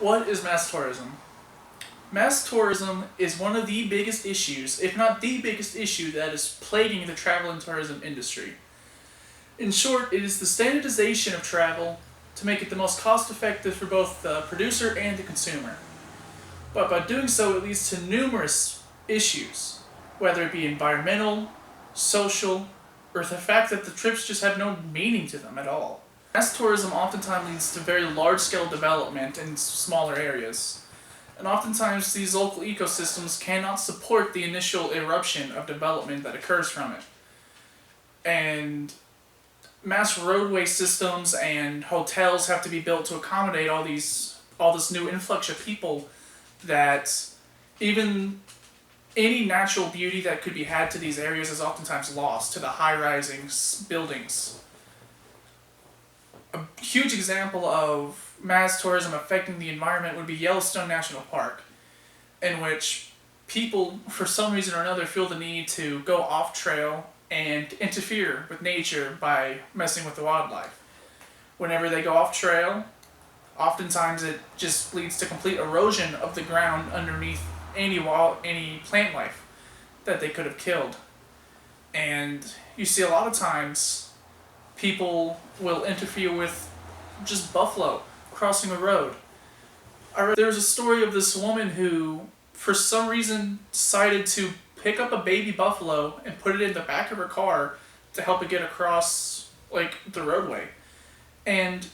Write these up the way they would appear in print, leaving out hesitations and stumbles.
What is mass tourism? Mass tourism is one of the biggest issues, if not the biggest issue, that is plaguing the travel and tourism industry. In short, it is the standardization of travel to make it the most cost effective for both the producer and the consumer. But by doing so, it leads to numerous issues, whether it be environmental, social, or the fact that the trips just have no meaning to them at all. Mass tourism oftentimes leads to very large scale development in smaller areas, and oftentimes these local ecosystems cannot support the initial eruption of development that occurs from it. And mass roadway systems and hotels have to be built to accommodate all this new influx of people that even any natural beauty that could be had to these areas is oftentimes lost to the high-rising buildings. A huge example of mass tourism affecting the environment would be Yellowstone National Park, in which people, for some reason or another, feel the need to go off trail and interfere with nature by messing with the wildlife. Whenever they go off trail, oftentimes it just leads to complete erosion of the ground underneath any plant life that they could have killed. And you see a lot of times people will interfere with just buffalo crossing a road. There was a story of this woman who, for some reason, decided to pick up a baby buffalo and put it in the back of her car to help it get across, the roadway. And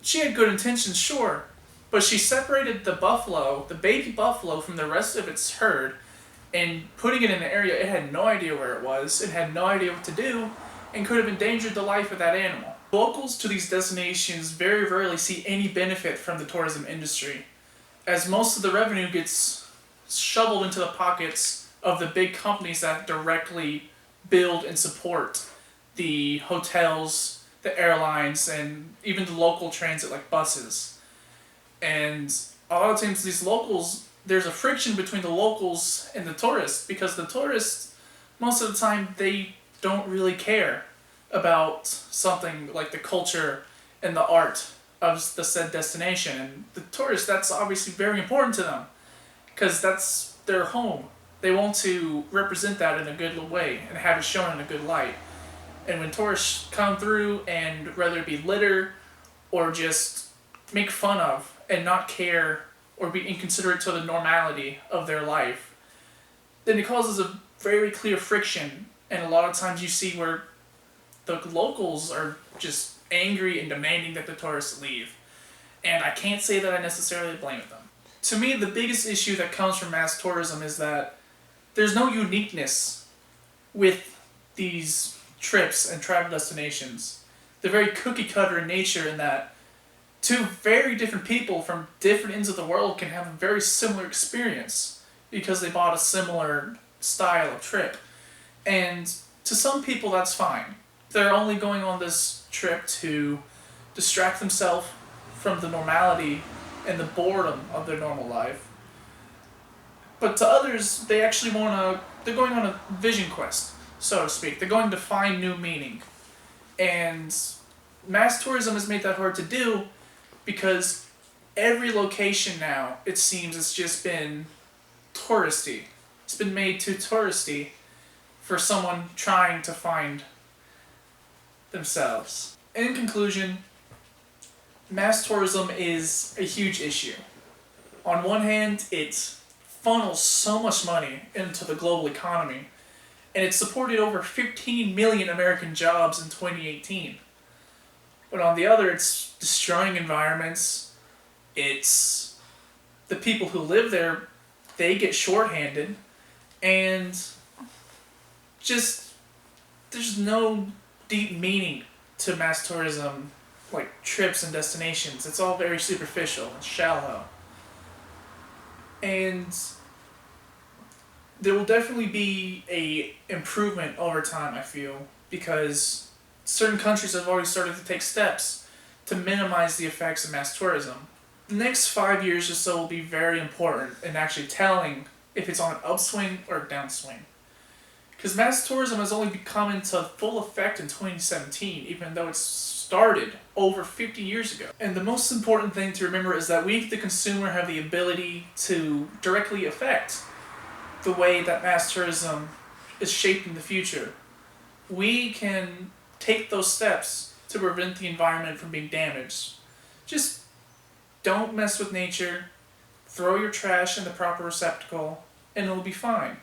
she had good intentions, sure, but she separated the baby buffalo, from the rest of its herd, and putting it in an area it had no idea where it was, it had no idea what to do, and could have endangered the life of that animal. Locals to these destinations very rarely see any benefit from the tourism industry, as most of the revenue gets shoveled into the pockets of the big companies that directly build and support the hotels, the airlines, and even the local transit like buses. And a lot of times there's a friction between the locals and the tourists, because the tourists, most of the time, they don't really care about something like the culture and the art of the said destination. And the tourists, that's obviously very important to them, because that's their home. They want to represent that in a good way and have it shown in a good light. And when tourists come through and whether it be litter or just make fun of and not care or be inconsiderate to the normality of their life, then it causes a very clear friction. And a lot of times you see where the locals are just angry and demanding that the tourists leave. And I can't say that I necessarily blame them. To me, the biggest issue that comes from mass tourism is that there's no uniqueness with these trips and travel destinations. They're very cookie cutter in nature, in that two very different people from different ends of the world can have a very similar experience because they bought a similar style of trip. And to some people that's fine. They're only going on this trip to distract themselves from the normality and the boredom of their normal life. But to others, they're going on a vision quest, so to speak. They're going to find new meaning. And mass tourism has made that hard to do, because every location now, it seems, has just been touristy. It's been made too touristy for someone trying to find themselves. In conclusion, mass tourism is a huge issue. On one hand, it funnels so much money into the global economy, and it supported over 15 million American jobs in 2018. But on the other, it's destroying environments. It's the people who live there, they get shorthanded, and just there's no deep meaning to mass tourism, like trips and destinations. It's all very superficial and shallow. And there will definitely be a improvement over time, I feel, because certain countries have already started to take steps to minimize the effects of mass tourism. The next 5 years or so will be very important in actually telling if it's on an upswing or a downswing. Because mass tourism has only come into full effect in 2017, even though it's started over 50 years ago. And the most important thing to remember is that we, the consumer, have the ability to directly affect the way that mass tourism is shaped in the future. We can take those steps to prevent the environment from being damaged. Just don't mess with nature, throw your trash in the proper receptacle, and it'll be fine.